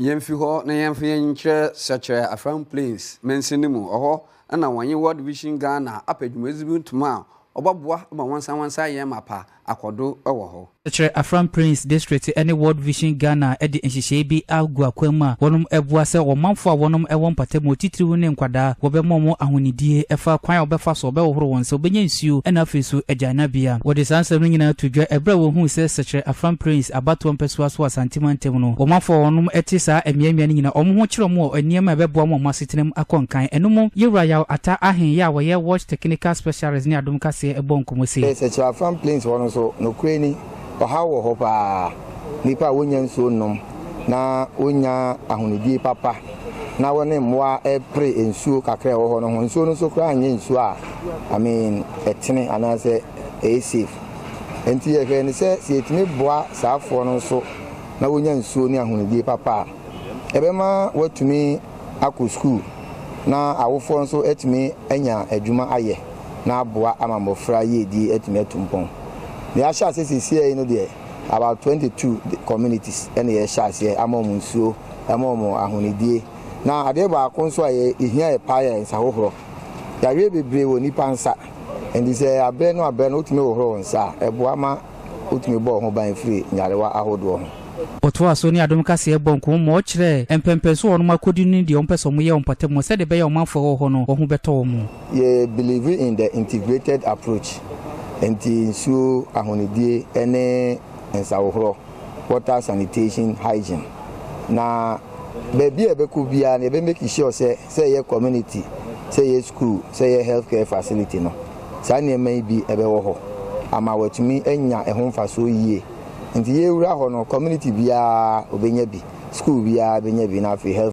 Yemfi ho na yemfi yenkyere Sekyere Afram Plains mensinimu oho na wanye World Vision Ghana apedwumazibi ntuma obaboa ma wansa yemapa akodo ewo ho Sekyere Afram Plains district any World Vision Ghana edi nhihye bi agua kwama wonum ebua se womanfo a wonum ewo mpatemu titiriwu ne nkwada wobemmo ahonidie efa kwan obefa so obewohoro wonse obenya nsuo ena afesu agana bia wode sansem nyina tudwa ebra wo hu se Sekyere Afram Plains abato mpesua so asantimantem no womanfo wonum etisa emiamia nyina omo ho kire mo eniema ebeboa mo masetenem akonkan enum yewura ya ata ahen ya wo ye watch technical specialist ni Adom Kasie ebonkomo se Sekyere Afram Plains wono so no kwani ohawo hopa nipa wonya nsuo nom na wonya ahonidie papa na wone mmoa epre nsuo kakra wo ho no ho nsuo no so kra anye nsuo a etene anase safe enti ye ni se etini boa saafo no so na wonya nsuo ni ahonidie papa ebema watumi akọ school na awofo so etimi anya adwuma aye na aboa amamofra yedi etimi atumpon. The Asha says here in there about 22 communities and the Asha here among Munsuo, among Ahonidie. Now, I did about Conso here a pie in Sahoho. There will be brave when Nipansa and this a ben or ben ultimate horn, sir, a Buama ultimate ball home by free, Yarawa Ahodo. Otwa so ni Adom Kasie bonko mo kire empempenso wonu makodini di ompeso mo ye ompatemo se de be ye omanfo ho no ho beto mo. Ye believe in the integrated approach. Enti so ahonidie ene ensawohoro water sanitation hygiene na baby ebeku bia na ebe make sure say ye community say ye school say ye healthcare facility no sa na eme bi ebe wo ho ama watumi enya ehonfa so yie enti ye wura ho no community bia obenya bi school bia benya bi na fi health